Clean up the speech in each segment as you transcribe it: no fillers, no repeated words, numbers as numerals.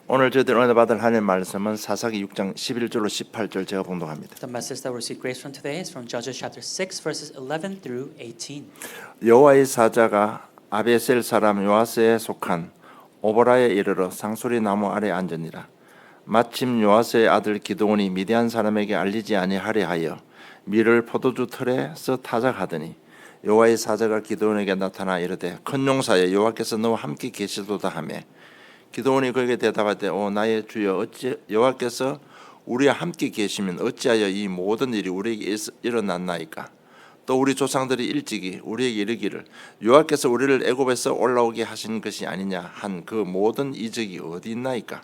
오늘 저희들 은혜 받을 하나님의 말씀은 사사기 6장 11절로 18절 제가 봉독합니다. The message that we receive grace from today is from Judges chapter 6 verses 11 through 18. 여호와의 사자가 아베셀 사람 요아스에 속한 오보라에 이르러 상수리 나무 아래 앉으니라. 마침 요아스의 아들 기드온이 미디안 사람에게 알리지 아니하려 하여 밀을 포도주 틀에서 타작하더니 여호와의 사자가 기드온에게 나타나 이르되 큰 용사여 여호와께서 너와 함께 계시도다 하며 기드온이 그에게 대답하되 오 나의 주여 어찌 여호와께서 우리와 함께 계시면 어찌하여 이 모든 일이 우리에게 일어났나이까. 또 우리 조상들이 일찍이 우리에게 이르기를 여호와께서 우리를 애굽에서 올라오게 하신 것이 아니냐 한 그 모든 이적이 어디 있나이까.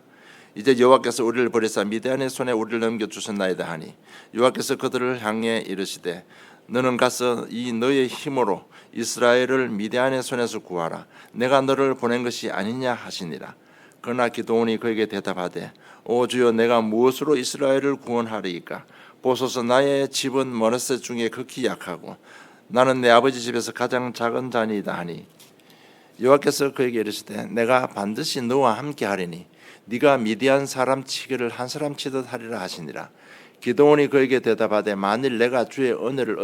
이제 여호와께서 우리를 버리사 미디안의 손에 우리를 넘겨 주셨나이다 하니 여호와께서 그들을 향해 이르시되 너는 가서 이 너의 힘으로 이스라엘을 미디안의 손에서 구하라. 내가 너를 보낸 것이 아니냐 하시니라. 그러나 기드온이 그에게 대답하되 오 주여 내가 무엇으로 이스라엘을 구원하리이까. 보소서 나의 집은 머네셋 중에 극히 약하고 나는 내 아버지 집에서 가장 작은 자니이다 하니 여호와께서 그에게 이르시되 내가 반드시 너와 함께 하리니 네가 미디안 사람 치기를 한 사람 치듯 하리라 하시니라. 기드온이 그에게 대답하되 만일 내가 주의 은혜를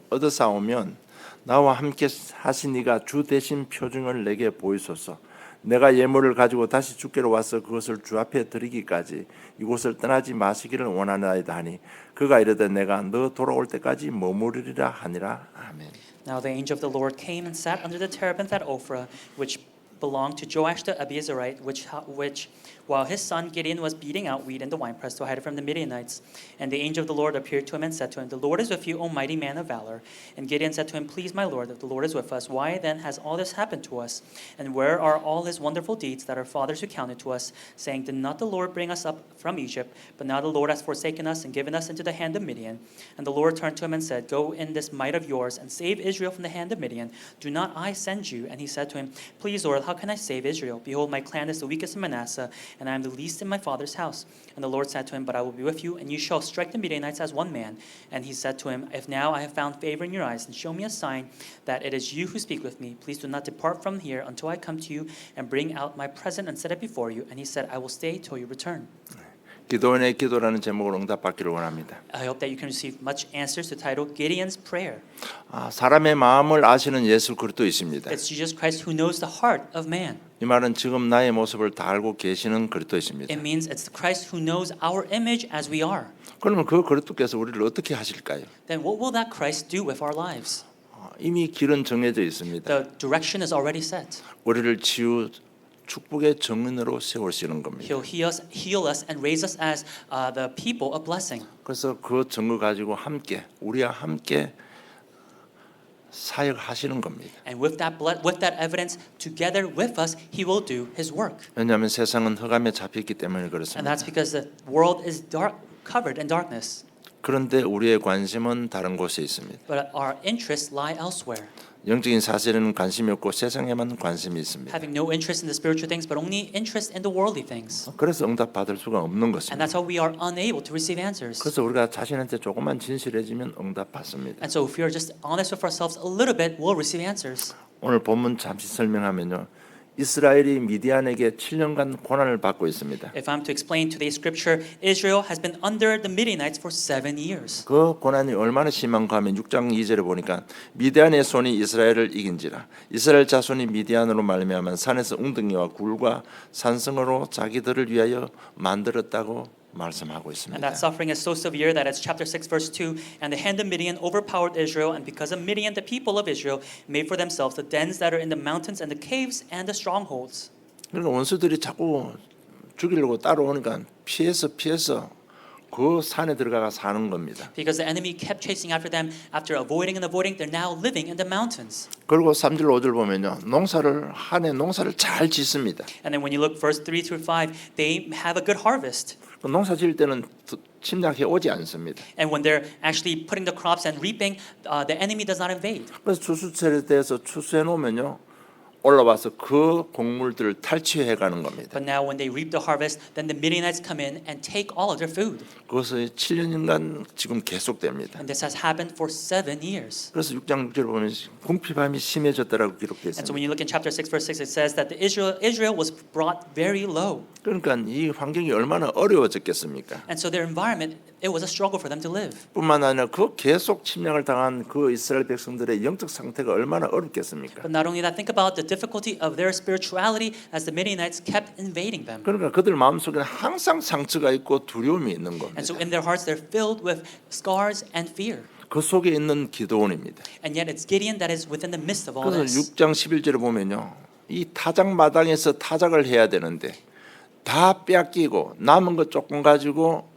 얻어싸오면 나와 함께 하시니가 주 대신 표징을 내게 보이소서. 내가 예물을 가지고 다시 주께로 와서 그것을 주 앞에 드리기까지 이곳을 떠나지 마시기를 원하나이다 하니 그가 이르되 내가 너 돌아올 때까지 머무르리라 하니라. 아멘. Now the angel of the Lord came and sat under the terebinth at Ophrah, which belonged to Joash the Abiezrite, which while his son Gideon was beating out wheat in the winepress to hide it from the Midianites. And the angel of the Lord appeared to him and said to him, The Lord is with you, O mighty man of valor. And Gideon said to him, Please, my Lord, if the Lord is with us, why then has all this happened to us? And where are all his wonderful deeds that our fathers recounted to us, saying, Did not the Lord bring us up from Egypt? But now the Lord has forsaken us and given us into the hand of Midian. And the Lord turned to him and said, Go in this might of yours and save Israel from the hand of Midian. Do not I send you? And he said to him, Please, Lord, how can I save Israel? Behold, my clan is the weakest in Manasseh, and I am the least in my father's house. And the Lord said to him, But I will be with you, and you shall strike the Midianites as one man. And he said to him, If now I have found favor in your eyes, and show me a sign that it is you who speak with me, please do not depart from here until I come to you and bring out my present and set it before you. And he said, I will stay till you return. 기도원의 기도라는 제목으로 응답받기를 원합니다. I hope that you can receive much answers to title Gideon's Prayer. 사람의 마음을 아시는 예수 그리스도이십니다. It's Jesus Christ who knows the heart of man. 이 말은 지금 나의 모습을 다 알고 계시는 그리스도이십니다. It means it's the Christ who knows our image as we are. 그러면 그 그리스도께서 우리를 어떻게 하실까요? Then what will that Christ do with our lives? 이미 길은 정해져 있습니다. The direction is already set. 우리를 축복의 정인으로 세우시는 겁니다. He'll heal us and raise us as the people of blessing. 그래서 그 증거 가지고 우리와 함께 사역하시는 겁니다. And with that evidence, together with us, He will do His work. 왜냐하면 세상은 흑암에 잡혔기 때문에 And 그렇습니다. that's because the world is covered in darkness. 그런데 우리의 관심은 다른 곳에 있습니다. But our interests lie elsewhere. 영적인 사실에는 관심이 없고 세상에만 관심이 있습니다. Having no interest in the spiritual things, but only interest in the worldly things. 그래서 응답 받을 수가 없는 And 것입니다. that's how we are unable to receive answers. 그래서 우리가 자신한테 조금만 진실해지면 응답 받습니다. And so if we are just honest with ourselves a little bit, we'll receive answers. 오늘 본문 잠시 설명하면요. 이스라엘이 미디안에게 7년간 고난을 받고 있습니다. If I'm to explain today's scripture, Israel has been under the Midianites for 7 years. 그 고난이 얼마나 심한가 하면 6장 2절에 보니까 미디안의 손이 이스라엘을 이긴지라 이스라엘 자손이 미디안으로 말미암아 산에서 웅덩이와 굴과 산성으로 자기들을 위하여 만들었다고 말씀하고 있습니다. And that suffering is so severe that it's chapter 6 verse 2, and the hand of Midian overpowered Israel, and because of Midian the people of Israel made for themselves the dens that are in the mountains and the caves and the strongholds. 그러니까 원수들이 자꾸 죽이려고 따라오니까 피해서 그 산에 들어가 사는 겁니다. Because the enemy kept chasing after them, after avoiding, they're now living in the mountains. 그리고 3절 5절 보면요. 한해 농사를 잘 짓습니다. And then when you look verse 3 through 5, they have a good harvest. 농사 지을 때는 침략해 오지 않습니다. And when they're actually putting the crops and reaping, the enemy does not invade. 그래서 추수철에 대해서 추수해 놓으면요. 올라와서 그 곡물들을 탈취해 가는 겁니다. But now when they reap the harvest, then the Midianites come in and take all of their food. 그것이 7년간 지금 계속됩니다. And this has happened for 7 years. 그래서 6장 6절을 보면 궁핍함이 심해졌다라고 기록되어 And 있습니다. so when you look in chapter 6 verse 6, it says that Israel was brought very low. 그러니까 이 환경이 얼마나 어려워졌겠습니까? And so their environment, it was a struggle for them to live. 뿐만 아니라 그 계속 침략을 당한 그 이스라엘 백성들의 영적 상태가 얼마나 어렵겠습니까? But not only that, think about the difficulty of their spirituality as the Midianites kept invading them. 그러니까 그들 마음속에는 항상 상처가 있고 두려움이 있는 겁니다. And so in their hearts, they're filled with scars and fear. 그 속에 있는 기도원입니다. And yet it's Gideon that is within the midst of all 그래서 this. 6장 11절에 보면요. 이 타작 마당에서 타작을 해야 되는데 다 뺏기고 남은 것 조금 가지고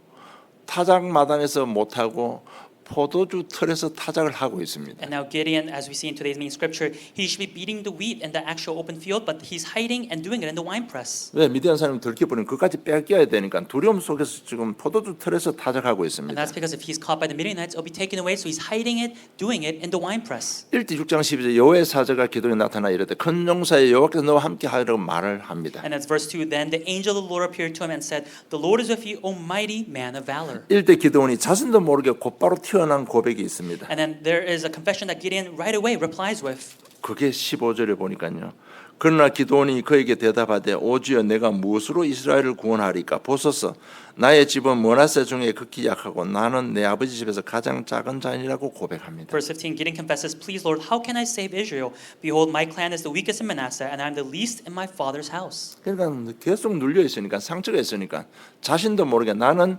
타작 마당에서 못하고 포도주 틀에서 타작을 하고 있습니다. And now Gideon, as we see in today's main scripture, he should be beating the wheat in the actual open field, but he's hiding and doing it in the winepress. 왜 미디안 사람이 들켜버리면 그까지 뺏겨야 되니까 두려움 속에서 지금 포도주 틀에서 타작하고 And 있습니다. that's because if he's caught by the Midianites, it'll be taken away, so he's hiding it, doing it in the winepress. 1대 6장 12절 여호와의 사자가 기도에 나타나 이르되 큰 용사여 여호와께서 너와 함께 하리라고 말을 합니다. And that's verse 2. Then the angel of the Lord appeared to him and said, The Lord is with you, O mighty man of valor. 1대 기도원이 자신도 모르게 곧바로 튀어나온 고백이 있습니다. And then there is a confession that Gideon right away replies with. 그게 15절에 보니까요. 그러나 기도원이 그에게 대답하되 오주여 내가 무엇으로 이스라엘을 구원하리까 보소서 나의 집은 므낫세 중에 극히 약하고 나는 내 아버지 집에서 가장 작은 자니라고 고백합니다. Verse 15, Gideon confesses, Please, Lord, how can I save Israel? Behold, my clan is the weakest in Manasseh, and I am the least in my father's house. 그러니까 계속 눌려 있으니까 상처가 있으니까 자신도 모르게 나는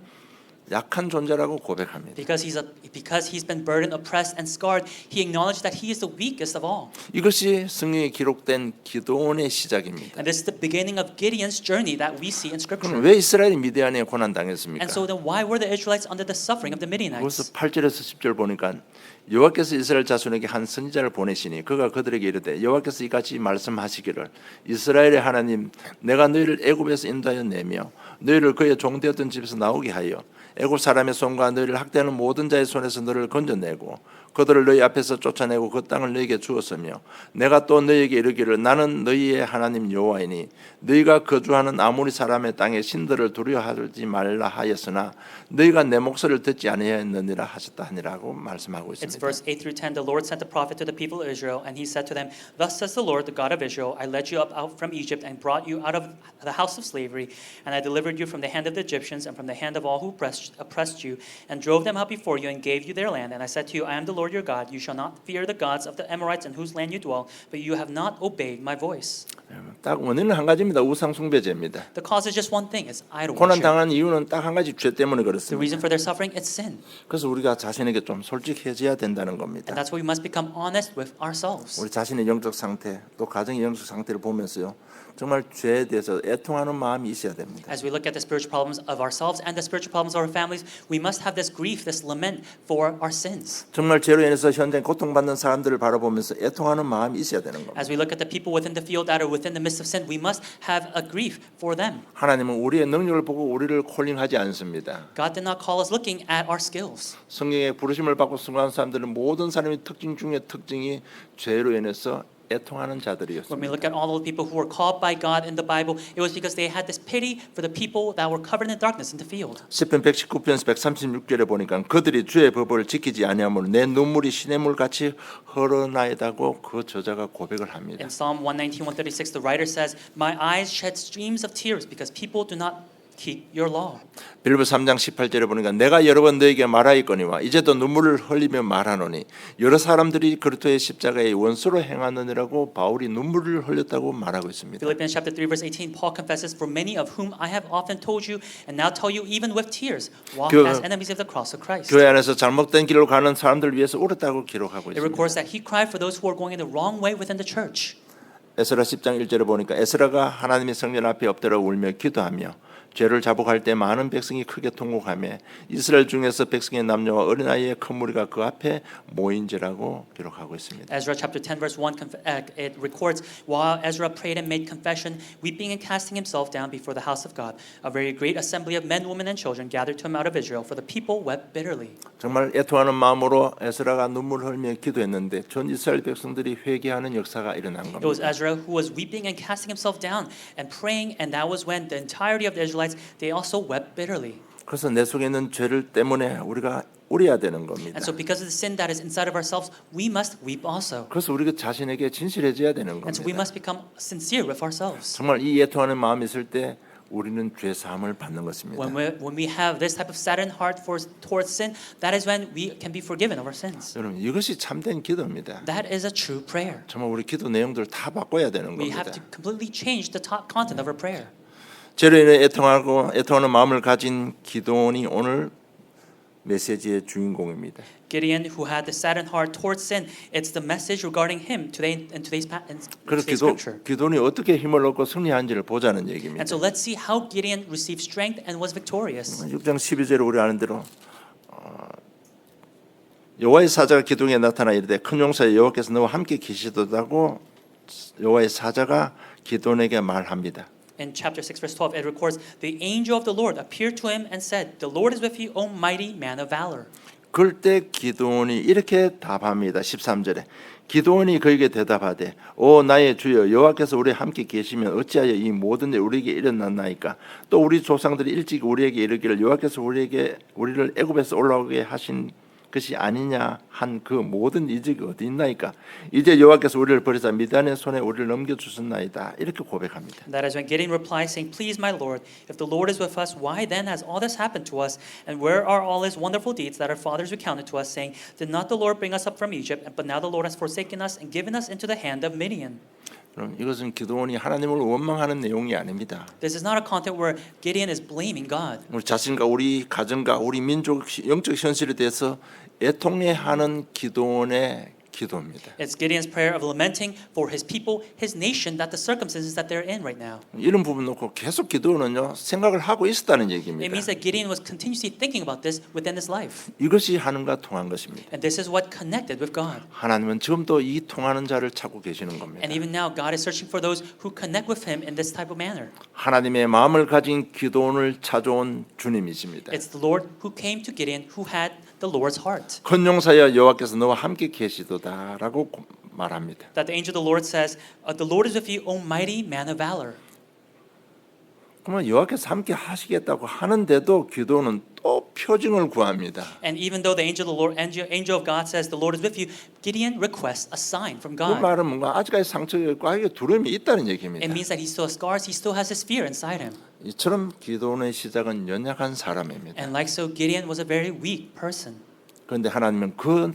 약한 존재라고 고백합니다. Because he's been burdened, oppressed, and scarred, he acknowledged that he is the weakest of all. 이것이 성경에 기록된 기도원의 시작입니다. And this is the beginning of Gideon's journey that we see in Scripture. 그럼 왜 이스라엘이 미디안에 고난 당했습니까? And so then why were the Israelites under the suffering of the 그래서 Midianites? 8절에서 10절 보니까 여호와께서 이스라엘 자손에게 한 선지자를 보내시니 그가 그들에게 이르되 여호와께서 이같이 말씀하시기를 이스라엘의 하나님 내가 너희를 애굽에서 인도하여 내며 너희를 그의 종되었던 집에서 나오게 하여 애굽 사람의 손과 너희를 학대하는 모든 자의 손에서 너를 건져내고 그들을 너희 앞에서 쫓아내고 그 땅을 너희에게 주었으며 내가 또 너희에게 이르기를 나는 너희의 하나님 여호와이니 너희가 거주하는 아모리 사람의 땅의 신들을 두려워하지 말라 하였으나 너희가 내 목소리를 듣지 아니하였느니라 하셨다 하니라고 말씀하고 It's 있습니다. verse 8 through 10. The Lord sent a prophet to the people of Israel, and he said to them, Thus says the Lord, the God of Israel, I led you up out from Egypt and brought you out of the house of slavery, and I delivered you from the hand of the Egyptians and from the hand of all who oppressed you, and drove them out before you and gave you their land. And I said to you, I am the Lord your God. You shall not fear the gods of the Amorites in whose land you dwell, but you have not obeyed my voice. 딱 원인은 한 가지입니다. 우상 숭배죄입니다. The cause is just one thing, it's idol 고난 worship. 당한 이유는 딱 한 가지 죄 때문에 The 그렇습니다. reason for their suffering, it's sin. 그래서 우리가 자신에게 좀 솔직해져야 된다는 And 겁니다. that's why we must become honest with ourselves. 우리 자신의 영적 상태 또 가정의 영적 상태를 보면서요. 정말 죄에 대해서 애통하는 마음이 있어야 됩니다. As we look at the spiritual problems of ourselves and the spiritual problems of our families, we must have this grief, this lament for our sins. 정말 죄로 인해서 현재 고통받는 사람들을 바라보면서 애통하는 마음이 있어야 되는 겁니다. As we look at the people within the field that are within the midst of sin, we must have a grief for them. 하나님은 우리의 능력을 보고 우리를 콜링하지 않습니다. God did not call us looking at our skills. 성경에 부르심을 받고 승리한 사람들은 모든 사람의 특징 중에 특징이 죄로 인해서 애통하는 When we 자들이었습니다. look at all the people who were called by God in the Bible, it was because they had this pity for the people that were covered in darkness in the field. 시편 119편 136절에 보니까 그들이 주의 법을 지키지 아니하므로 내 눈물이 시냇물 같이 흘러나이다고 그 저자가 고백을 합니다. In Psalm 119, 136, the writer says, My eyes shed streams of tears because people do not keep your law. 빌립보 3장 18절에 보니까 내가 여러 번 너에게 말하였거니와 이제도 눈물을 흘리며 말하노니 여러 사람들이 그리스도의 십자가의 원수로 행하느니라고 바울이 눈물을 흘렸다고 말하고 있습니다. Philippians chapter 3 verse 18, Paul confesses, For many of whom I have often told you and now tell you even with tears, walk as enemies of the cross of Christ. 교회 안에서 잘못된 길로 가는 사람들을 위해서 울었다고 기록하고 It 있습니다. records that he cried for those who are going in the wrong way within the church. 에스라 10장 1절에 보니까 에스라가 하나님의 성전 앞에 엎드려 울며 기도하며 죄를 자복할 때 많은 백성이 크게 통곡하며 이스라엘 중에서 백성의 남녀와 어린아이의 큰 무리가 그 앞에 모인지라고 기록하고 있습니다. Ezra chapter 10 verse 1 it records, while Ezra prayed and made confession, weeping and casting himself down before the house of God, a very great assembly of men, women, and children gathered to him out of Israel, for the people wept bitterly. 정말 애통하는 마음으로 에스라가 눈물을 흘리며 기도했는데 전 이스라엘 백성들이 회개하는 역사가 일어난 It was 겁니다. Ezra who was weeping and casting himself down and praying, and that was when the entirety of the Israelites, they also wept bitterly. 그래서 내 속에 있는 죄를 때문에 우리가 울어야 되는 겁니다. And so because of the sin that is inside of ourselves, we must weep also. 그래서 우리가 자신에게 진실해져야 되는 And so we 겁니다. must become sincere with ourselves. 정말 이 애통하는 마음이 있을 때 우리는 죄 사함을 받는 것입니다. When we have this type of saddened heart towards sin, that is when we can be forgiven of our sins. 여러분 이것이 참된 기도입니다. That is a true prayer. 정말 우리 기도 내용들 다 바꿔야 되는 We have 겁니다. to completely change the content of our prayer. 죄로 인해 애통하는 마음을 가진 기도원이 오늘 메시지의 주인공입니다. Gideon, who had the saddened heart towards sin, it's the message regarding him today in today's 그래서 scripture. 기도원이 어떻게 힘을 얻고 승리한지를 보자는 얘기입니다. And so let's see how Gideon received strength and was victorious. 6장 12절에 우리 아는 대로 여호와의 사자가 기둥에 나타나 이르되 큰 용사여 여호와께서 너와 함께 계시도다고 여호와의 사자가 기도원에게 말합니다. In chapter 6, verse 12, it records, The angel of the Lord appeared to him and said, The Lord is with you, O mighty man of valor. 그럴 때 기도원이 이렇게 답합니다. 13절에 기도원이 그에게 대답하되 오 나의 주여 여호와께서 우리와 함께 계시면 어찌하여 이 모든 일 우리에게 일어났나이까 또 우리 조상들이 일찍 우리에게 이르기를 여호와께서 우리를 애굽에서 올라오게 하신 것이 아니냐 한 그 모든 이적이 어디 있나이까 이제 여호와께서 우리를 버리사 미디안의 손에 우리를 넘겨주셨나이다 이렇게 고백합니다. That is when Gideon replied, saying, Please, my Lord, if the Lord is with us, why then has all this happened to us? And where are all his wonderful deeds that our fathers recounted to us, saying, Did not the Lord bring us up from Egypt? But now the Lord has forsaken us and given us into the hand of Midian. 그럼 이것은 기도원이 하나님을 원망하는 내용이 아닙니다. This is not a content where Gideon is blaming God. 우리 자신과 우리 가정과 우리 민족 영적 현실에 대해서 애통해하는 기도원의 기도입니다. It's Gideon's prayer of lamenting for his people, his nation, that the circumstances that they're in right now. 이런 부분 놓고 계속 기도원은요 생각을 하고 있었다는 It 얘기입니다. means that Gideon was continuously thinking about this within his life. 이것이 하나님과 통한 것입니다. And this is what connected with God. 하나님은 지금도 이 통하는 자를 찾고 계시는 겁니다. And even now, God is searching for those who connect with Him in this type of manner. 하나님의 마음을 가진 기도원을 찾아온 주님이십니다. It's the Lord who came to Gideon, who had the Lord's heart. 큰 용사여 여호와께서 너와 함께 계시도다라고 말합니다. That the angel of the Lord says, The Lord is with you, O mighty man of valor. 그러면 여호와께서 함께 하시겠다고 하는데도 기도원은 또 표징을 구합니다. And even though the angel of the Lord, angel of God says, The Lord is with you, Gideon requests a sign from 그 God. 말은 뭔가 아직까지 상처가 있고 아직까지 두려움이 있다는 얘기입니다. It means that he still has scars, he still has his fear inside him. 이처럼 기도원의 시작은 연약한 사람입니다. And like so, Gideon was a very weak person. 그런데 하나님은 그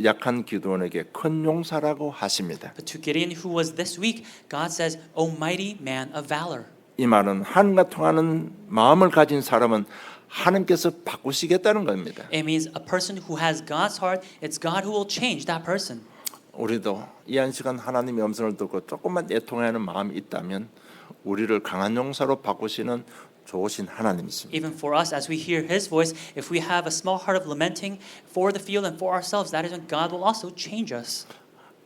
약한 기도원에게 큰 용사라고 하십니다. But to Gideon, who was this weak, God says, O mighty man of valor. 이 말은 하나님과 통하는 마음을 가진 사람은 하나님께서 바꾸시겠다는 겁니다. It means a person who has God's heart, it's God who will change that person. 우리도 이 한 시간 하나님의 음성을 듣고 조금만 애통하는 마음이 있다면 우리를 강한 용사로 바꾸시는 좋으신 하나님이십니다. Even for us, as we hear His voice, if we have a small heart of lamenting for the field and for ourselves, that is when God will also change us.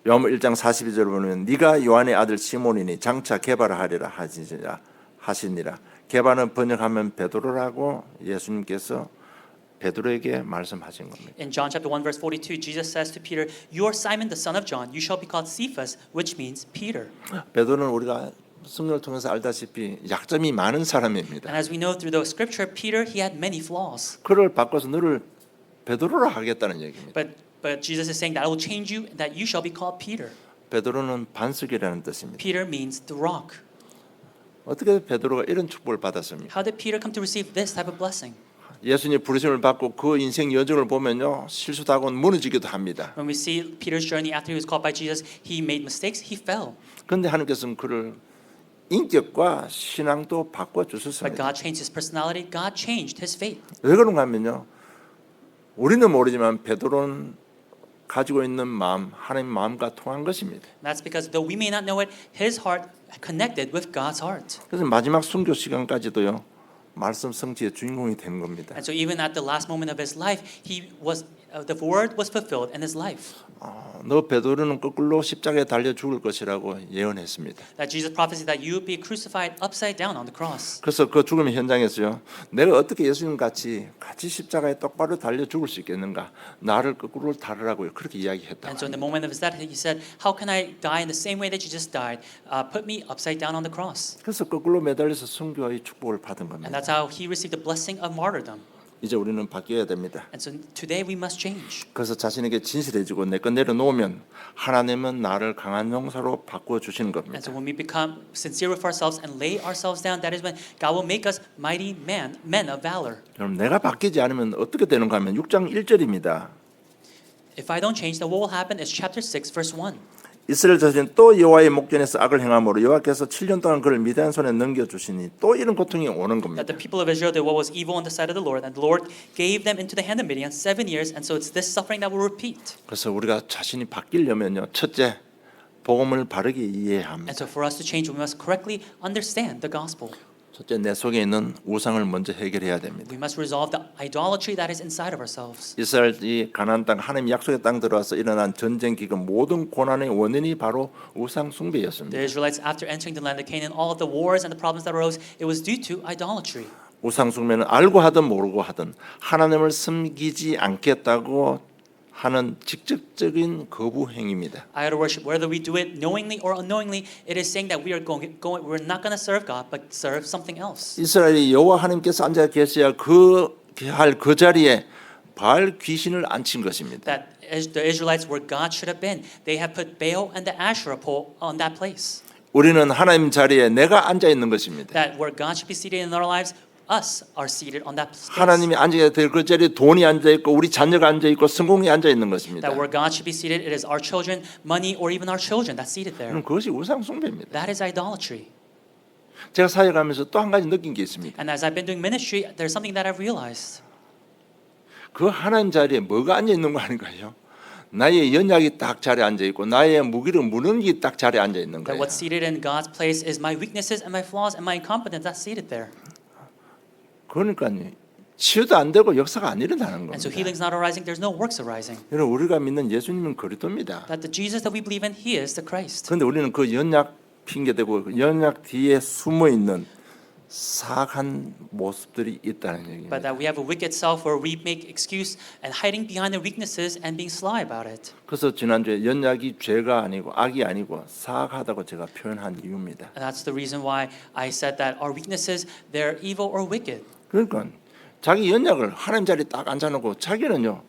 요한복음 1장 42절 보면 네가 요한의 아들 시몬이니 장차 게바라 하시니라. 게바는 번역하면 베드로라고 예수님께서 베드로에게 말씀하신 겁니다. In John chapter 1 verse 42, Jesus says to Peter, You are Simon the son of John. You shall be called Cephas, which means Peter. 베드로는 우리가 성경을 통해서 알다시피 약점이 많은 사람입니다. And as we know through the scripture, Peter, he had many flaws. 그를 바꿔서 너를 베드로로 하겠다는 얘기입니다. But Jesus is saying that I will change you, that you shall be called Peter. 베드로는 반석이라는 뜻입니다. Peter means the rock. 어떻게 베드로가 이런 축복을 받았습니까? How did Peter come to receive this type of blessing? 예수님 부르심을 받고 그 인생 여정을 보면요 실수도 하고 무너지기도 합니다. When we see Peter's journey after he was called by Jesus, he made mistakes, he fell. 그런데 하나님께서는 그를 인격과 신앙도 But 바꿔주셨습니다. God changed his personality, God changed his faith. 왜 그런가 하면요 우리는 모르지만 베드로는 가지고 있는 마음 하나님 마음과 통한 것입니다. That's because though we may not know it, his heart connected with God's heart. 그래서 마지막 순교 시간까지도요 말씀 성취의 주인공이 되는 겁니다. And so even at the last moment of his life, he was the word was fulfilled in his life. 너 베드로는 거꾸로 십자가에 달려 죽을 것이라고 예언했습니다. That Jesus prophesied that you would be crucified upside down on the cross. 그래서 그 죽음의 현장에서요. 내가 어떻게 예수님 같이 십자가에 똑바로 달려 죽을 수 있겠는가? 나를 거꾸로 달으라고요. 그렇게 이야기했다. And so in the moment of his death, he said, "How can I die in the same way that Jesus died? Put me upside down on the cross." 그래서 거꾸로 매달려서 순교의 축복을 받은 And 겁니다. that's how he received the blessing of martyrdom. 이제 우리는 바뀌어야 됩니다. And so today we must change. 그래서 자신에게 진실해지고 내 것 내려놓으면 하나님은 나를 강한 용사로 바꾸어 주시는 And 겁니다. so when we become sincere with ourselves and lay ourselves down, that is when God will make us mighty men of valor. 그럼 내가 바뀌지 않으면 어떻게 되는가 하면 6장 1절입니다. If I don't change, then what will happen is chapter 6, verse 1. 이스라엘 자손이 또 여호와의 목전에서 악을 행함으로 여호와께서 7년 동안 그를 미디안 손에 넘겨 주시니 또 이런 고통이 오는 겁니다. That the people of Israel did what was evil in the sight of the Lord, and the Lord gave them into the hand of Midian 7 years, and so it's this suffering that will repeat. 그래서 우리가 자신이 바뀌려면요, 첫째 복음을 바르게 이해해야 합니다. And so for us to change, we must correctly understand the gospel. 첫째 내 속에 있는 우상을 먼저 해결해야 됩니다. We must resolve the idolatry that is inside of ourselves. 이스라엘이 가나안 땅 하나님 약속의 땅 들어와서 일어난 전쟁 기간 모든 고난의 원인이 바로 우상 숭배였습니다. The Israelites, after entering the land of Canaan, all of the wars and the problems that arose, it was due to idolatry. 우상 숭배는 알고 하든 모르고 하든 하나님을 섬기지 않겠다고 하는 직접적인 거부 행위입니다. Idol worship, whether we do it knowingly or unknowingly, it is saying that we're not going to serve God, but serve something else. 이스라엘이 여호와 하나님께서 앉아 계셔야 그 자리에 바알 귀신을 앉힌 것입니다. That the Israelites, where God should have been, they have put Baal and the Asherah pole on that place. 우리는 하나님 자리에 내가 앉아 있는 것입니다. That where God should be seated in our lives, us are seated on that place. 하나님이 앉아야 될 그 자리에 돈이 앉아 있고 우리 자녀가 앉아 있고 성공이 앉아 있는 것입니다. That where God should be seated, it is our children, money, or even our children that's seated there. 그럼 그것이 우상 숭배입니다. That is idolatry. 제가 사역하면서 또 한 가지 느낀 게 있습니다. And as I've been doing ministry, there's something that I've realized. 그 하나님 자리에 뭐가 앉아 있는 거 아닌가요? 나의 연약이 딱 자리에 앉아 있고 나의 무기를 무는 게 딱 자리에 앉아 있는 That 거예요. what's seated in God's place is my weaknesses and my flaws and my incompetence that's seated there. 그러니까 치유도 안 되고 역사가 안 일어나는 And so 겁니다. healing's not arising, there's no works arising. 여러분 우리가 믿는 예수님은 그리스도입니다. That the Jesus that we believe in, He is the Christ. 그런데 우리는 그 연약 핑계대고 연약 뒤에 숨어 있는 사악한 모습들이 있다는 But 얘기입니다. that we have a wicked self where we make excuse and hiding behind the weaknesses and being sly about it. 그래서 지난주에 연약이 죄가 아니고 악이 아니고 사악하다고 제가 표현한 이유입니다. And that's the reason why I said that our weaknesses, they're evil or wicked. 그러니까 자기 연약을 하나님 자리에 딱 앉아놓고 자기는요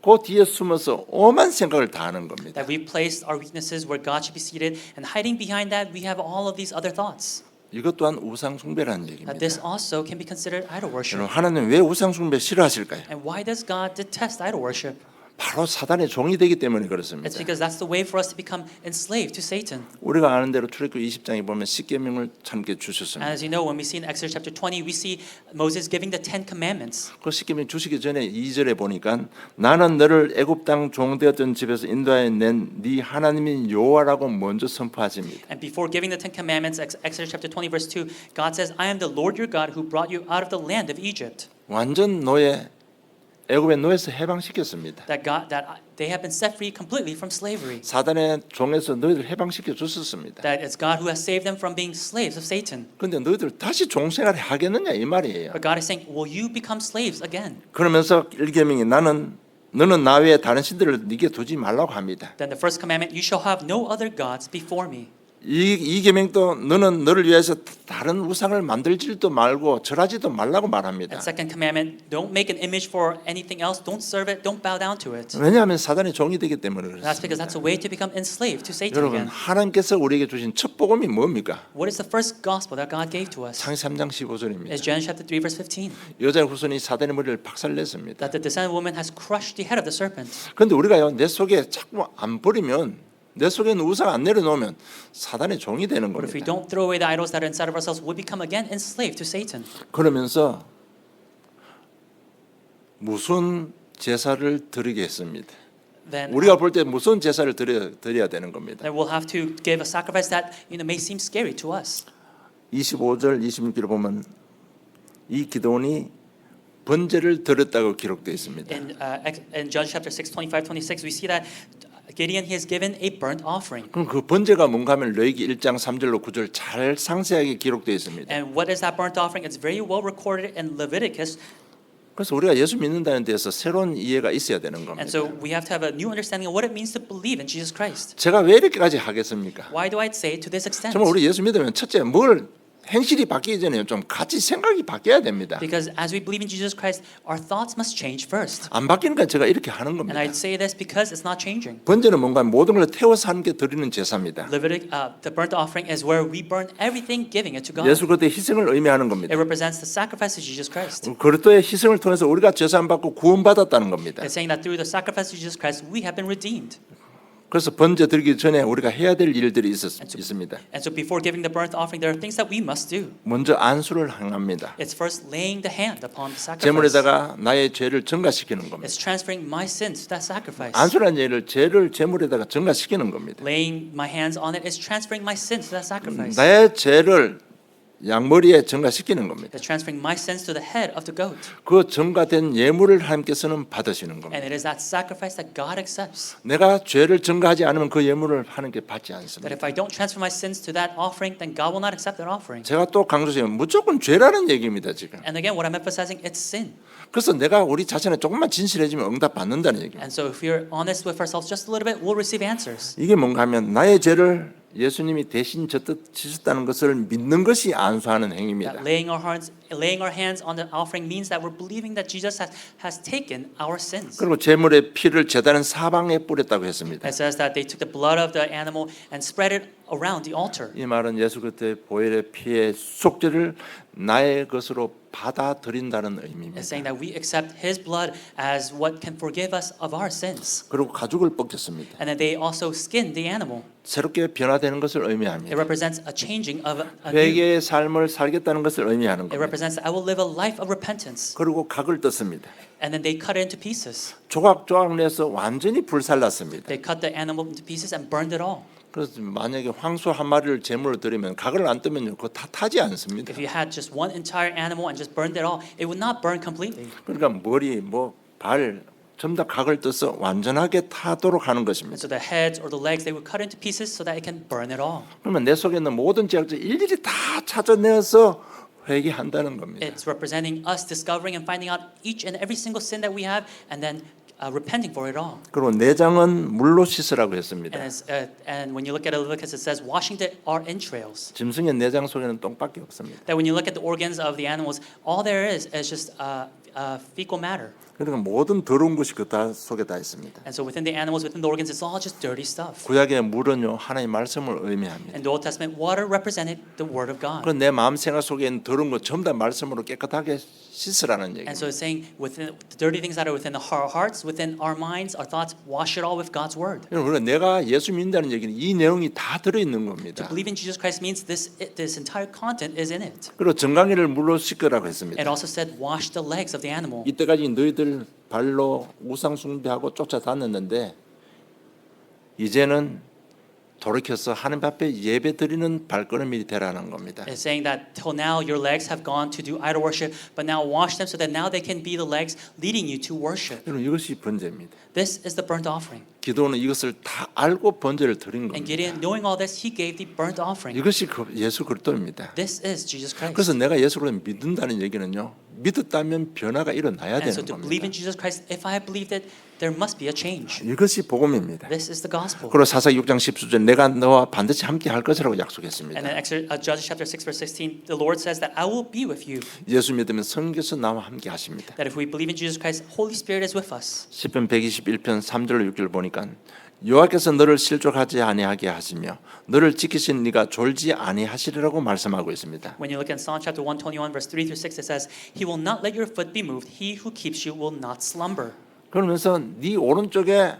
그 뒤에 숨어서 오만 생각을 다 하는 겁니다. That we placed our weaknesses where God should be seated, and hiding behind that, we have all of these other thoughts. 이것 또한 우상 숭배라는 얘기입니다. That this also can be considered idol worship. 여러분 하나님 왜 우상 숭배 싫어하실까요? And why does God detest idol worship? 바로 사단의 종이 되기 때문에 그렇습니다. It's because that's the way for us to become enslaved to Satan. 우리가 아는 대로 출애굽기 20장에 보면 십계명을 참게 And 주셨습니다. as you know, when we see in Exodus chapter 20, we see Moses giving the 10 commandments. 그 십계명 주시기 전에 2절에 보니까 나는 너를 애굽 땅 종되었던 집에서 인도하여 낸 네 하나님인 여호와라고 먼저 선포하십니다. And before giving the 10 commandments, Exodus chapter 20, verse 2, God says, I am the Lord your God who brought you out of the land of Egypt. 완전 노예 애굽의 노예에서 해방시켰습니다. That they have been set free completely from slavery. 사단의 종에서 너희들 해방시켜 주셨습니다. That it's God who has saved them from being slaves of Satan. 그런데 너희들 다시 종생활 하겠느냐 이 말이에요. But God is saying, will you become slaves again? 그러면서 1계명이 너는 나 외에 다른 신들을 네게 두지 말라고 합니다. Then the first commandment, you shall have no other gods before me. 이 계명도 너는 너를 위해서 다른 우상을 만들지도 말고 절하지도 말라고 말합니다. And second commandment, don't make an image for anything else. Don't serve it. Don't bow down to it. 왜냐하면 사단의 종이 되기 때문에 That's because 그렇습니다. that's a way to become enslaved to Satan 여러분 again. 하나님께서 우리에게 주신 첫 복음이 뭡니까? What is the first gospel that God gave to us? 창세기 3장 15절입니다. It's Genesis chapter 3, verse 15. 여자의 후손이 사단의 머리를 박살냈습니다. That the descendant woman has crushed the head of the serpent. 그런데 우리가요 내 속에 자꾸 안 버리면 내 속에 있는 우상 안 내려놓으면 사단의 종이 되는 But if we 겁니다. don't throw away the idols that are inside of ourselves, we become again enslaved to Satan. 그러면서 무슨 제사를 드리겠습니다. Then 우리가 볼 때 무슨 제사를 드려야 되는 겁니다. we'll have to give a sacrifice that may seem scary to us. 25절 26절을 보면 이 기도원이 번제를 드렸다고 기록되어 있습니다. In John chapter 6, 25, 26, we see that Gideon, he has given a burnt offering. 그럼 그 번제가 뭔가 하면 레위기 1장 3절로 9절 잘 상세하게 기록되어 있습니다. And what is that burnt offering? It's very well recorded in Leviticus. 그래서 우리가 예수 믿는다는 데서 새로운 이해가 있어야 되는 겁니다. And so we have to have a new understanding of what it means to believe in Jesus Christ. 제가 왜 이렇게까지 하겠습니까? Why do I say to this extent? 정말 우리 예수 믿으면 첫째 뭘 행실이 바뀌기 전에 좀 같이 생각이 바뀌어야 됩니다. Because as we believe in Jesus Christ, our thoughts must change first. 안 바뀌니까 제가 이렇게 하는 And 겁니다. I say this because it's not changing. 번제는 뭔가 모든 걸 태워서 하는 게 드리는 제사입니다. The burnt offering is where we burn everything, giving it to God. 예수 그리스도의 희생을 의미하는 겁니다. It represents the sacrifice of Jesus Christ. 그리스도의 희생을 통해서 우리가 제사함 받고 구원받았다는 겁니다. It's saying that through the sacrifice of Jesus Christ, we have been redeemed. 그래서 번제 드리기 전에 우리가 해야 될 일들이 있습니다. And so before giving the burnt offering, there are things that we must do. 먼저 안수를 행합니다. It's first laying the hand upon the sacrifice. 제물에다가 나의 죄를 증가시키는 겁니다. It's transferring my sin to that sacrifice. 안수라는 일을 죄를 제물에다가 증가시키는 겁니다. Laying my hands on it is transferring my sin to that sacrifice. 나의 죄를 양머리에 증가시키는 겁니다. It's transferring my sins to the head of the goat. 그 증가된 예물을 하나님께서는 받으시는 겁니다. And it is that sacrifice that God accepts. 내가 죄를 증가하지 않으면 그 예물을 하나님께 받지 That 않습니다. if I don't transfer my sins to that offering, then God will not accept that offering. 제가 또 강조해요. 무조건 죄라는 얘기입니다, 지금. And again, what I'm emphasizing, it's sin. 그래서 내가 우리 자신에 조금만 진실해지면 응답 받는다는 얘기입니다. And so if we're honest with ourselves just a little bit, we'll receive answers. 이게 뭔가 하면 나의 죄를 예수님이 대신 지셨다는 것을 믿는 것이 안수하는 행위입니다. That laying our hands on the offering means that we're believing that Jesus has taken our sins. 그리고 제물의 피를 제단은 사방에 뿌렸다고 했습니다. It says that they took the blood of the animal and spread it around the altar. 이 말은 예수 그리스도의 보혈의 피의 속죄를 나의 것으로 받아들인다는 의미입니다. It's saying that we accept His blood as what can forgive us of our sins. 그리고 가죽을 벗겼습니다. And then they also skinned the animal. 새롭게 변화되는 것을 It 의미합니다. represents a changing of a new. 회개의 삶을 살겠다는 것을 의미하는 It 겁니다. represents I will live a life of repentance. 그리고 각을 떴습니다. And then they cut it into pieces. 조각조각 내서 완전히 불살랐습니다. They cut the animal into pieces and burned it all. 그래서 만약에 황소 한 마리를 제물로 드리면 각을 안 뜨면요, 그거 다 타지 않습니다. If you had just one entire animal and just burned it all, it would not burn completely. 그러니까 머리, 발 전부 다 각을 떠서 완전하게 타도록 하는 And 것입니다. so the heads or the legs, they would cut into pieces so that it can burn it all. 그러면 내 속에 있는 모든 죄악들 일일이 다 찾아내서 회개한다는 겁니다. It's representing us discovering and finding out each and every single sin that we have and then repenting for it all. 그리고 내장은 물로 씻으라고 했습니다. And when you look at Leviticus, it says washing our entrails. 짐승의 내장 속에는 똥밖에 없습니다. That when you look at the organs of the animals, all there is just fecal matter. 그러니까 모든 더러운 것이 그 다 속에 다 있습니다. And so within the animals, within the organs, it's all just dirty stuff. 구약의 물은요 하나님의 말씀을 의미합니다. In the Old Testament, water represented the Word of God. 그런 내 마음 생각 속에 있는 더러운 것 전부 다 말씀으로 깨끗하게 씻으라는 And 얘기입니다. so it's saying within the dirty things that are within our hearts, within our minds, our thoughts, wash it all with God's Word. 우리가 내가 예수 믿는다는 얘기는 이 내용이 다 들어 있는 겁니다. To believe in Jesus Christ means this entire content is in it. 그리고 정강이를 물로 씻으라고 It 했습니다. also said wash the legs of the animal. 이때까지 너희들 발로 우상 숭배하고 쫓아다녔는데 이제는 돌이켜서 하나님 앞에 예배 드리는 발걸음이 되라는 겁니다. It's saying that till now your legs have gone to do idol worship, but now wash them so that now they can be the legs leading you to worship. 여러분 이것이 번제입니다. This is the burnt offering. 기도는 이것을 다 알고 번제를 드린 And 겁니다. Gideon, knowing all this, he gave the burnt offering. 이것이 예수 그리스도입니다. This is Jesus Christ. 그래서 내가 예수를 믿는다는 얘기는요. 믿었다면 변화가 일어나야 And so 되는 to believe in 겁니다. Jesus Christ, if I have believed it, there must be a change. 이것이 복음입니다. This is the gospel. 그리고 사사기 6장 10절 내가 너와 반드시 함께 할 것이라고 And 약속했습니다. then Judges chapter 6 verse 16, the Lord says that I will be with you. 예수 믿으면 성령께서 나와 함께 하십니다. That if we believe in Jesus Christ, Holy Spirit is with us. 시편 121편 3절 6절 보니까 여호와께서 너를 실족하지 아니하게 하시며 너를 지키신 네가 졸지 아니하시리라고 말씀하고 있습니다. When you look at Psalm chapter 121 verse 3 through 6, it says, He will not let your foot be moved. He who keeps you will not slumber. 그러면서 네 오른쪽에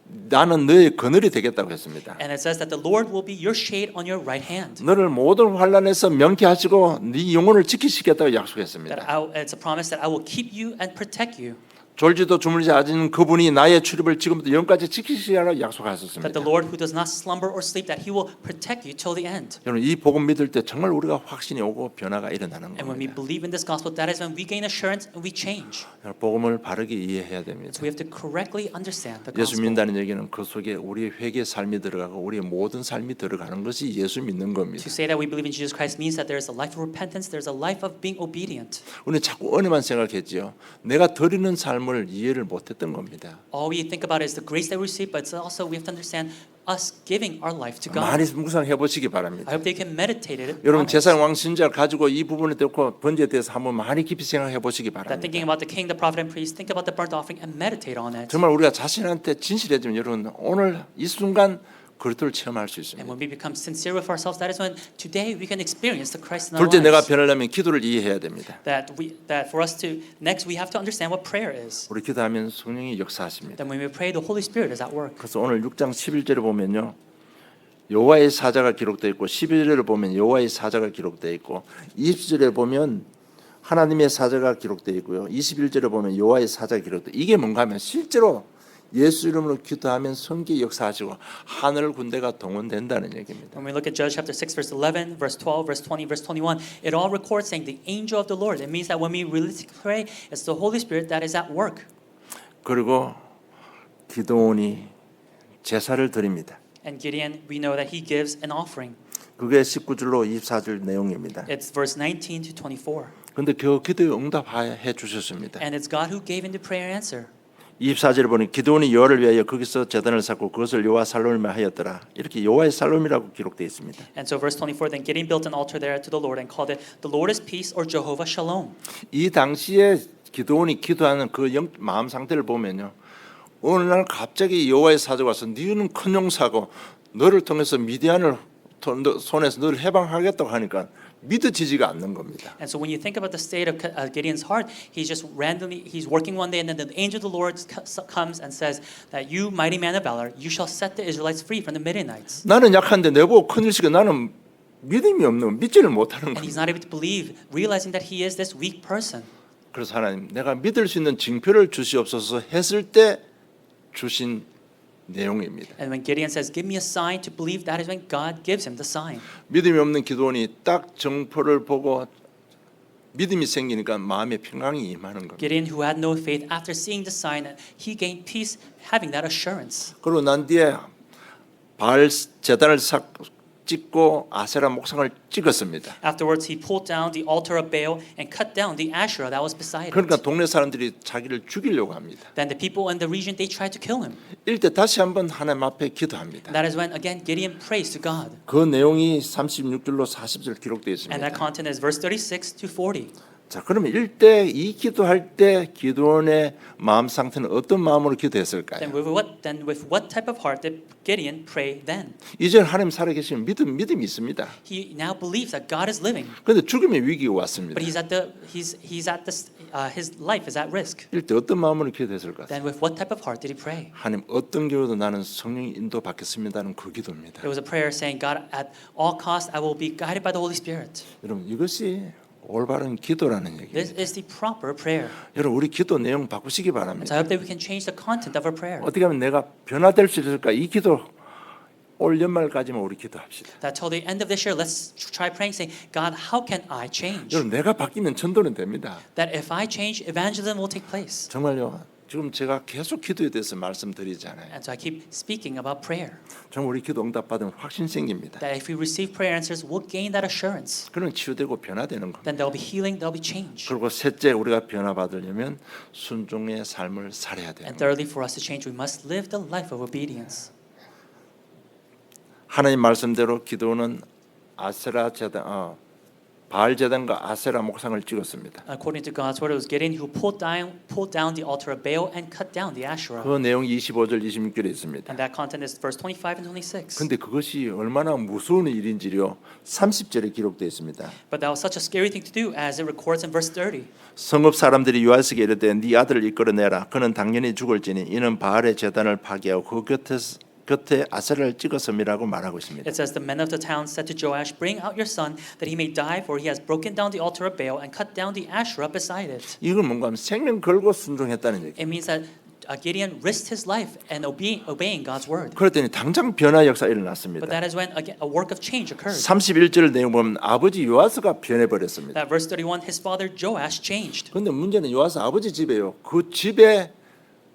나는 너의 그늘이 되겠다고 했습니다. And it says that the Lord will be your shade on your right hand. 너를 모든 환난에서 명쾌하시고 네 영혼을 지키시겠다고 약속했습니다. It's a promise that I will keep you and protect you. 졸지도 주무르지 않은 그분이 나의 출입을 지금부터 영까지 지키시라고 That 약속하셨습니다. the Lord who does not slumber or sleep, that He will protect you till the end. 여러분 이 복음 믿을 때 정말 우리가 확신이 오고 변화가 일어나는 And when we 겁니다. believe in this gospel, that is when we gain assurance and we change. 복음을 바르게 이해해야 됩니다. So we have to correctly understand the 예수 gospel. 믿는다는 얘기는 그 속에 우리의 회개 삶이 들어가고 우리의 모든 삶이 들어가는 것이 예수 믿는 겁니다. To say that we believe in Jesus Christ means that there is a life of repentance, there is a life of being obedient. 우리는 자꾸 은혜만 생각했지요. 내가 드리는 삶은 삶을 이해를 못했던 겁니다. All we think about is the grace that we receive, but it's also we have to understand us giving our life to God. 많이 묵상해 보시기 I 바랍니다. hope they can meditate it. 여러분 on it. 제사장 왕 신자를 가지고 이 부분에 대고 번제에 대해서 한번 많이 깊이 생각해 보시기 That thinking 바랍니다. about the king, the prophet, and priest, think about the burnt offering and meditate on it. 정말 우리가 자신한테 진실해지면 여러분 오늘 이 순간 그리스도를 체험할 수 And 있습니다. when we become sincere with ourselves, that is when today we can experience the Christ in our 둘째 내가 lives. 변하려면 기도를 이해해야 됩니다. That for us to next we have to understand what prayer is. 우리 기도하면 성령이 역사하십니다. Then when we pray, the Holy Spirit is at work. 그래서 오늘 6장 11절을 보면요. 여호와의 사자가 기록되어 있고 11절을 보면 여호와의 사자가 기록되어 있고 20절에 보면 하나님의 사자가 기록되어 있고요. 21절에 보면 여호와의 사자가 기록되어 있고 이게 뭔가 하면 실제로 예수 이름으로 기도하면 성기 역사하시고 하늘 군대가 동원된다는 얘기입니다. When we look at Judges chapter 6, verse 11, verse 12, verse 20, verse 21, it all records saying the angel of the Lord. It means that when we realistically pray, it's the Holy Spirit that is at work. 그리고 기도원이 제사를 드립니다. And Gideon, we know that he gives an offering. 그게 19절로 24절 내용입니다. It's verse 19 to 24. 그런데 그 기도에 응답해 주셨습니다. And it's God who gave in the prayer answer. 24절에 보니 기드온이 여호와를 위하여 거기서 제단을 쌓고 그것을 여호와 살롬이라 하였더라. 이렇게 여호와의 살롬이라고 기록되어 있습니다. And so verse 24, then Gideon built an altar there to the Lord and called it the Lord is peace or Jehovah Shalom. 이 당시에 기드온이 기도하는 그 마음 상태를 보면요. 어느 날 갑자기 여호와의 사자가 와서 너는 큰 용사고 너를 통해서 미디안을 손에서 너를 해방하겠다고 하니까 믿어지지가 않는 겁니다. And so when you think about the state of Gideon's heart, he's just randomly, he's working one day and then the angel of the Lord comes and says that you mighty man of valor, you shall set the Israelites free from the Midianites. 나는 약한데 내보고 큰일 시켜 나는 믿음이 없는 믿지를 못하는 And he's 겁니다. not able to believe, realizing that he is this weak person. 그래서 하나님 내가 믿을 수 있는 징표를 주시옵소서 했을 때 주신 내용입니다. And when Gideon says, give me a sign to believe, that is when God gives him the sign. 믿음이 없는 기도원이 딱 정포를 보고 믿음이 생기니까 마음에 평강이 임하는 겁니다. Gideon, who had no faith, after seeing the sign, he gained peace, having that assurance. 그리고 난 뒤에 바알 제단을 찍고 아세라 목상을 찍었습니다. Afterwards, he pulled down the altar of Baal and cut down the Asherah that was beside 그러니까 it. 동네 사람들이 자기를 죽이려고 합니다. Then the people in the region, they tried to kill him. 이때 다시 한번 하나님 앞에 기도합니다. That is when, again, Gideon prays to God. 그 내용이 36절로 40절 기록되어 And that 있습니다. content is verse 36 to 40. 자, 그러면 이때 이 기도할 때 기도원의 마음 상태는 어떤 마음으로 기도했을까요? Then with what type of heart did Gideon pray then? 이제 하나님 살아계시면 믿음이 있습니다. He now believes that God is living, 그런데 죽음의 위기가 왔습니다. but his life is at risk. 이때 어떤 마음으로 기도했을까요? Then with what type of heart did he pray? 하나님 어떤 경우도 나는 성령의 인도 받겠습니다는 그 기도입니다. It was a prayer saying, God, at all costs, I will be guided by the Holy Spirit. 여러분 이것이 올바른 기도라는 This 얘기입니다. is the proper prayer. 여러분 우리 기도 내용 바꾸시기 And so 바랍니다. I hope that we can change the content of our prayer. 어떻게 하면 내가 변화될 수 있을까? 이 기도 올 연말까지만 우리 기도합시다. That till the end of this year, let's try praying, saying, God, how can I change? 여러분 내가 바뀌면 전도는 됩니다. That if I change, evangelism will take place. 정말요. 지금 제가 계속 기도에 대해서 말씀드리잖아요. And so I keep speaking about prayer. 정말 우리 기도 응답 받으면 확신 생깁니다. That if we receive prayer answers, we'll gain that assurance. 그런 치유되고 변화되는 겁니다. Then there'll be healing, there'll be change. 그리고 셋째 우리가 변화받으려면 순종의 삶을 살아야 돼요. And thirdly, for us to change, we must live the life of obedience. 하나님 말씀대로 기도는 아세라 제단, 바알 제단과 아세라 목상을 찍었습니다. According to God's word, it was Gideon who pulled down the altar of Baal and cut down the Asherah. 그 내용 25절 26절에 있습니다. And that content is verse 25 and 26. 근데 그것이 얼마나 무서운 일인지요 30절에 기록되어 있습니다. But that was such a scary thing to do, as it records in verse 30. 성읍 사람들이 요아스에게 이르되 네 아들을 이끌어내라. 그는 당연히 죽을지니 이는 바알의 제단을 파괴하고 그 곁에 아세라를 찍었음이라고 말하고 있습니다. It says, the men of the town said to Joash, bring out your son, that he may die, for he has broken down the altar of Baal and cut down the Asherah beside it. 이건 뭔가 하면 생명 걸고 순종했다는 얘기. It means that Gideon risked his life and obeying God's word. 그랬더니 당장 변화 역사 But 일어났습니다. that is when again, a work of change occurred. 31절 내용 보면 아버지 요아스가 변해버렸습니다. That verse 31, his father Joash changed. 그런데 문제는 요아스 아버지 집에요. 그 집에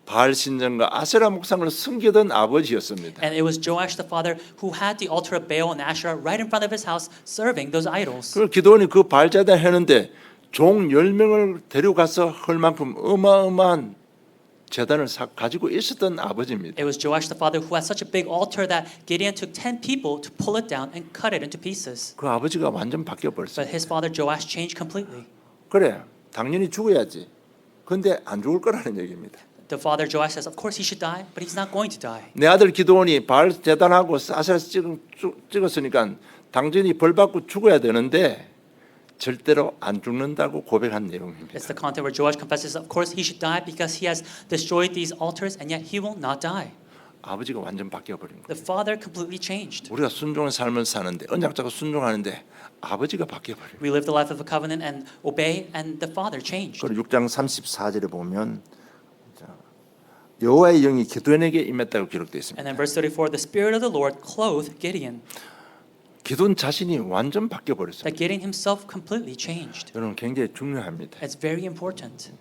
바알 신전과 아세라 목상을 섬기던 아버지였습니다. And it was Joash the father who had the altar of Baal and Asherah right in front of his house, serving those idols. 그 기도원이 그 바알 제단 했는데 종 10명을 데려가서 할 만큼 어마어마한 제단을 가지고 있었던 아버지입니다. It was Joash the father who had such a big altar that Gideon took 10 people to pull it down and cut it into pieces. 그 아버지가 완전 바뀌어 버렸어요. But his father Joash changed completely. 그래, 당연히 죽어야지. 근데 안 죽을 거라는 얘기입니다. The father Joash says, of course he should die, but he's not going to die. 내 아들 기드온이 바알 제단하고 아세라 찍었으니까 당연히 벌 받고 죽어야 되는데 절대로 안 죽는다고 고백한 내용입니다. It's the content where Joash confesses, of course he should die because he has destroyed these altars, and yet he will not die. 아버지가 완전 바뀌어 버린 거예요. The father completely changed. 우리가 순종의 삶을 사는데 언약자가 순종하는데 아버지가 바뀌어 버려요. We live the life of a covenant and obey, and the father changed. 그리고 6장 34절에 보면 여호와의 영이 기드온에게 임했다고 기록되어 있습니다. And then verse 34, the spirit of the Lord clothed Gideon. 기드온 자신이 완전 바뀌어 버렸어요. That Gideon himself completely changed. 여러분 굉장히 중요합니다. It's very important.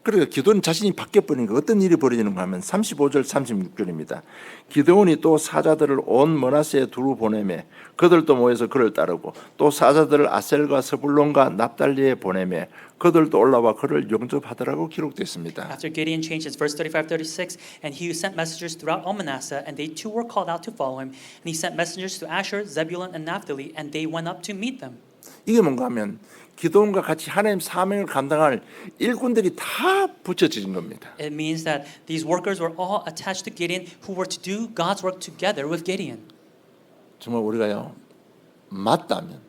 그러니까 기드온 자신이 바뀌어 버리니까 어떤 일이 벌어지는가 하면 35절 36절입니다. 기드온이 또 사자들을 온 머나세에 두루 보내매 그들도 모여서 그를 따르고 또 사자들을 아셀과 스불론과 납달리에 보내매 그들도 올라와 그를 영접하더라고 기록됐습니다. After Gideon changed, it's verse 35-36, and he sent messengers throughout all Manasseh, and they too were called out to follow him. And he sent messengers to Asher, Zebulun, and Naphtali, and they went up to meet them. 이게 뭔가 하면 기드온과 같이 하나님 사명을 감당할 일꾼들이 다 붙여진 겁니다. It means that these workers were all attached to Gideon, who were to do God's work together with Gideon. 정말 우리가요 맞다면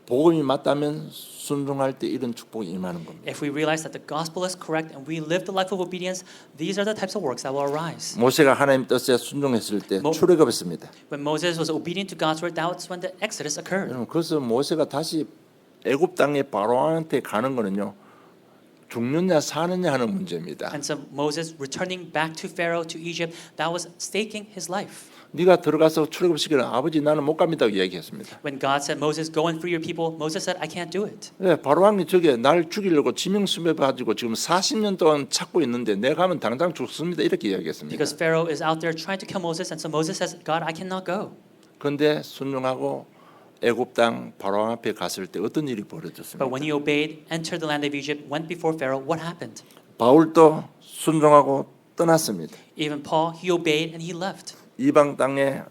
복음이 맞다면 순종할 때 이런 축복이 임하는 겁니다. If we realize that the gospel is correct and we live the life of obedience, these are the types of works that will arise. 모세가 하나님 뜻에 순종했을 때 모- 출애굽했습니다. When Moses was obedient to God's word, that's when the Exodus occurred. 여러분 그래서 모세가 다시 애굽 땅에 바로한테 가는 거는요 죽느냐 사느냐 하는 문제입니다. And so Moses returning back to Pharaoh, to Egypt, that was staking his life. 네가 들어가서 출애굽시키는 아버지 나는 못 갑니다 얘기했습니다. When God said, Moses, go and free your people, Moses said, I can't do it. 네, 바로왕이 저게 날 죽이려고 지명수배 가지고 지금 40년 동안 찾고 있는데 내가 가면 당장 죽습니다 이렇게 이야기했습니다. Because Pharaoh is out there trying to kill Moses, and so Moses says, God, I cannot go. 그런데 순종하고 애굽 땅 바로왕 앞에 갔을 때 어떤 일이 But 벌어졌습니까? when he obeyed, entered the land of Egypt, went before Pharaoh, what happened? 바울도 순종하고 떠났습니다. Even Paul, he obeyed and he left. 이방 땅에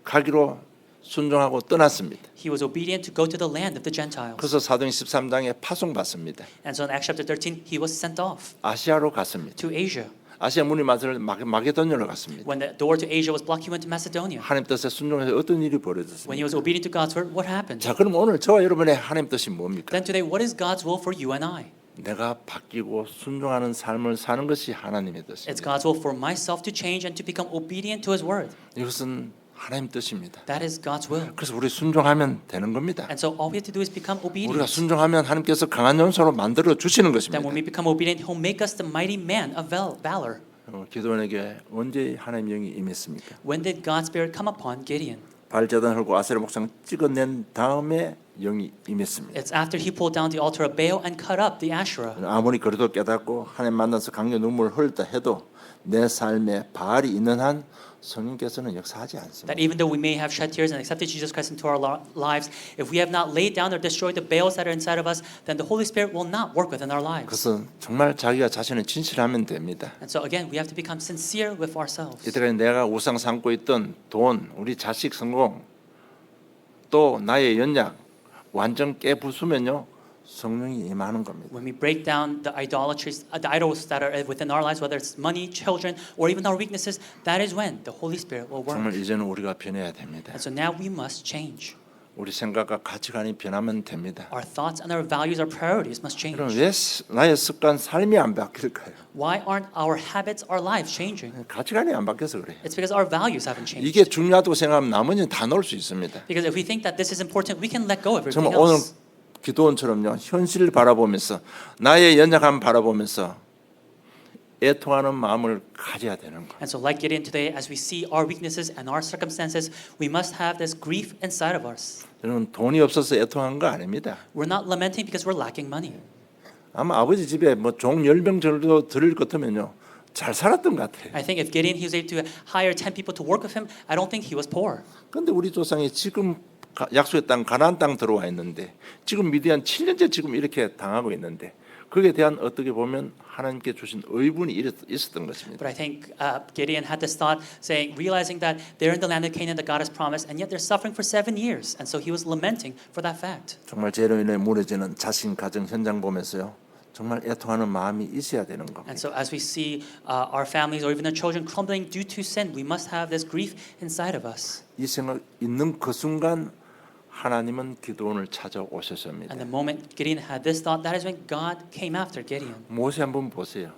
가기로 순종하고 떠났습니다. He was obedient to go to the land of the Gentiles. 그래서 사도행 13장에 파송받습니다. And so in Acts chapter 13, he was sent off 아시아로 갔습니다. to Asia. 아시아 문이 맞을 마게도냐로 갔습니다. When the door to Asia was blocked, he went to Macedonia. 하나님 뜻에 순종해서 어떤 일이 When 벌어졌습니까? he was obedient to God's word, what happened? 자, 그럼 오늘 저와 여러분의 하나님 뜻이 뭡니까? Then today, what is God's will for you and I? 내가 바뀌고 순종하는 삶을 사는 것이 하나님의 It's 뜻입니다. God's will for myself to change and to become obedient to His word. 이것은 하나님 뜻입니다. That is God's will. 그래서 우리 순종하면 되는 겁니다. And so all we have to do is become 우리가 obedient. 순종하면 하나님께서 강한 용사로 만들어 주시는 Then 것입니다. when we become obedient, He'll make us the mighty man of valor. 기도원에게 언제 하나님 영이 임했습니까? When did God's Spirit come upon Gideon? 발제단 헐고 아세라 목상 찍어낸 다음에 영이 임했습니다. It's after he pulled down the altar of Baal and cut up the Asherah. 아무리 그래도 깨닫고 하나님 만나서 강력 눈물을 흘렸다 해도 내 삶에 바알이 있는 한 성령께서는 역사하지 않습니다. That even though we may have shed tears and accepted Jesus Christ into our lives, if we have not laid down or destroyed the Baals that are inside of us, then the Holy Spirit will not work within our lives. 그래서 정말 자기가 자신을 진실하면 됩니다. And so again, we have to become sincere with ourselves. 이때까지 내가 우상 삼고 있던 돈, 우리 자식 성공, 또 나의 연약 완전 깨부수면요 성령이 임하는 겁니다. When we break down the idolatries, the idols that are within our lives, whether it's money, children, or even our weaknesses, that is when the Holy Spirit will work. 정말 이제는 우리가 변해야 됩니다. And so now we must change. 우리 생각과 가치관이 변하면 됩니다. Our thoughts and our values, our priorities must 그럼 change. 왜 나의 습관, 삶이 안 바뀔까요? Why aren't our habits, our lives changing? 가치관이 안 바뀌어서 그래요. It's because our values haven't changed. 이게 중요하다고 생각하면 나머지는 다 놓을 수 있습니다. Because if we think that this is important, we can let go of everything 정말 오늘 else. 기도원처럼요 현실을 바라보면서 나의 연약함 바라보면서 애통하는 마음을 가져야 되는 거예요. And so like Gideon today, as we see our weaknesses and our circumstances, we must have this grief inside of us. 여러분 돈이 없어서 애통한 거 아닙니다. We're not lamenting because we're lacking money. 아마 아버지 집에 뭐 종 10명 정도 들을 것 같으면요 잘 살았던 것 같아요. I think if Gideon he was able to hire 10 people to work with him, I don't think he was poor. 그런데 우리 조상이 지금 약속의 땅 가나안 땅 들어와 있는데 지금 미디안 7년째 지금 이렇게 당하고 있는데 거기에 대한 어떻게 보면 하나님께 주신 의분이 있었던 것입니다. But I think Gideon had this thought, realizing that they're in the land of Canaan that God has promised, and yet they're suffering for 7 years, and so he was lamenting for that fact. 정말 죄로 인해 무너지는 자신 가정 현장 보면서요. 정말 애통하는 마음이 있어야 되는 겁니다. And so as we see our families or even our children crumbling due to sin, we must have this grief inside of us. 이 생각 있는 그 순간 하나님은 기도원을 찾아오셨습니다. And the moment Gideon had this thought, that is when God came after Gideon. 모세 한번 보세요.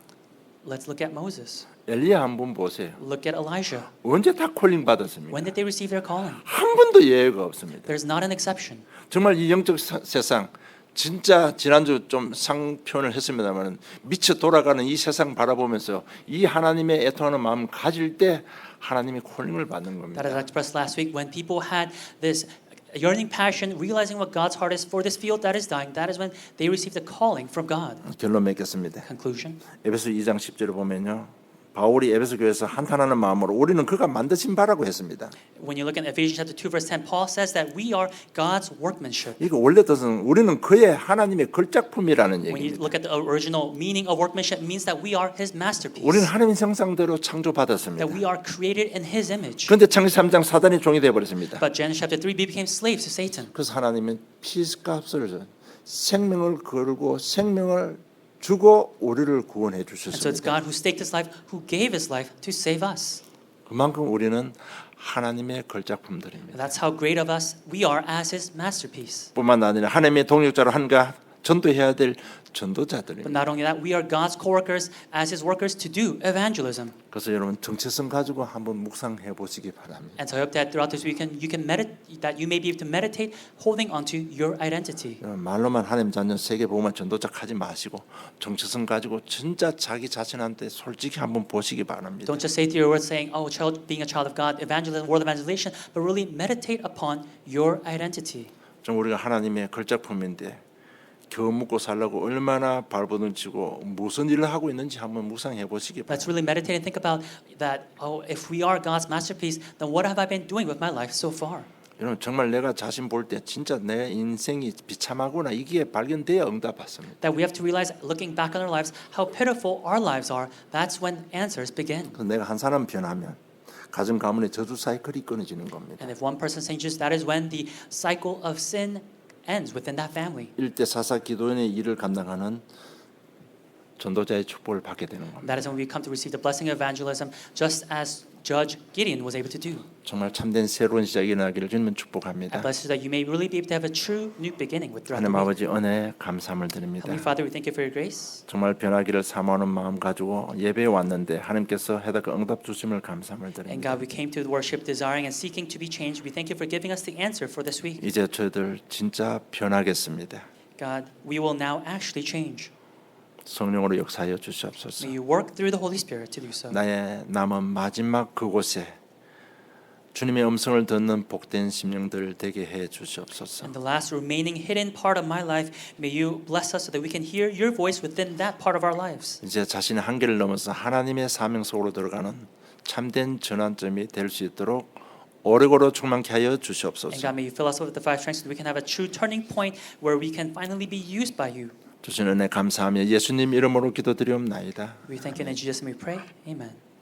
Let's look at Moses. 엘리야 한번 보세요. Look at Elijah. 언제 다 콜링 받았습니까? When did they receive their calling? 한 번도 예외가 없습니다. There's not an exception. 정말 이 영적 세상 진짜 지난주 좀 상표현을 했습니다만 미쳐 돌아가는 이 세상 바라보면서 이 하나님의 애통하는 마음 가질 때 하나님이 콜링을 받는 겁니다. That is expressed last week when people had this yearning passion, realizing what God's heart is for this field that is dying. That is when they received a calling from God. 결론 맺겠습니다. Conclusion. 에베소 2장 10절을 보면요. 바울이 에베소 교회에서 한탄하는 마음으로 우리는 그가 만드신 바라고 했습니다. When you look at Ephesians chapter 2 verse 10, Paul says that we are God's workmanship. 이거 원래 뜻은 우리는 그의 하나님의 걸작품이라는 When you 얘기입니다. look at the original meaning of workmanship, it means that we are His masterpiece. 우리는 하나님의 형상대로 창조받았습니다. That we are created in His image. 그런데 창세기 3장 사단이 종이 되어 버렸습니다. But Genesis chapter 3, we became slaves to Satan. 그래서 하나님은 피값을 생명을 걸고 생명을 주고 우리를 구원해 And so it's 주셨습니다. God who staked His life, who gave His life to save us. 그만큼 우리는 하나님의 걸작품들입니다. That's how great of us we are as His masterpiece. 뿐만 아니라 하나님의 동역자로 한가 전도해야 될 But 전도자들입니다. not only that, we are God's co-workers as His workers to do evangelism. 그래서 여러분 정체성 가지고 한번 묵상해 보시기 바랍니다. And so I hope that throughout this week you can meditate, that you may be able to meditate, holding onto your identity. 말로만 하나님 자녀 세계 복음화 전도자 하지 마시고 정체성 가지고 진짜 자기 자신한테 솔직히 한번 보시기 바랍니다. Don't just say through your words saying, "Oh, being a child of God, evangelism, world evangelization," but really meditate upon your identity. 좀 우리가 하나님의 걸작품인데 겨우 먹고 살려고 얼마나 발버둥치고 무슨 일을 하고 있는지 한번 묵상해 보시기 Let's 바랍니다. really meditate and think about that. Oh, if we are God's masterpiece, then what have I been doing with my life so far? 여러분 정말 내가 자신 볼 때 진짜 내 인생이 비참하구나 이게 발견돼야 응답 받습니다. That we have to realize, looking back on our lives, how pitiful our lives are. That's when answers begin. 그래서 내가 한 사람 변하면 가정 가문의 저주 사이클이 끊어지는 겁니다. And if one person changes, that is when the cycle of sin ends within that family. 일대 사사 기도원의 일을 감당하는 전도자의 축복을 받게 되는 겁니다. That is when we come to receive the blessing of evangelism, just as Judge Gideon was able to do. 정말 참된 새로운 시작이 일어나기를 주님은 축복합니다. I bless you that you may really be able to have a true new beginning with throughout the 하나님 week. 아버지 은혜 감사함을 드립니다. Heavenly Father, we thank you for your grace. 정말 변하기를 사모하는 마음 가지고 예배에 왔는데 하나님께서 해답 응답 주심을 감사함을 And 드립니다. God, we came to worship desiring and seeking to be changed. We thank you for giving us the answer for this week. 이제 저희들 진짜 변하겠습니다. God, we will now actually change. 성령으로 역사하여 주시옵소서. May you work through the Holy Spirit to do so. 나의 남은 마지막 그곳에 주님의 음성을 듣는 복된 심령들 되게 해 주시옵소서. And the last remaining hidden part of my life, may you bless us so that we can hear your voice within that part of our lives. 이제 자신의 한계를 넘어서 하나님의 사명 속으로 들어가는 참된 전환점이 될 수 있도록 오래고로 충만케 하여 And 주시옵소서. God, may you fill us with the five strengths so that we can have a true turning point where we can finally be used by you. 주신 은혜 감사하며 예수님 이름으로 기도드리옵나이다. We thank you and in Jesus' name we pray. Amen.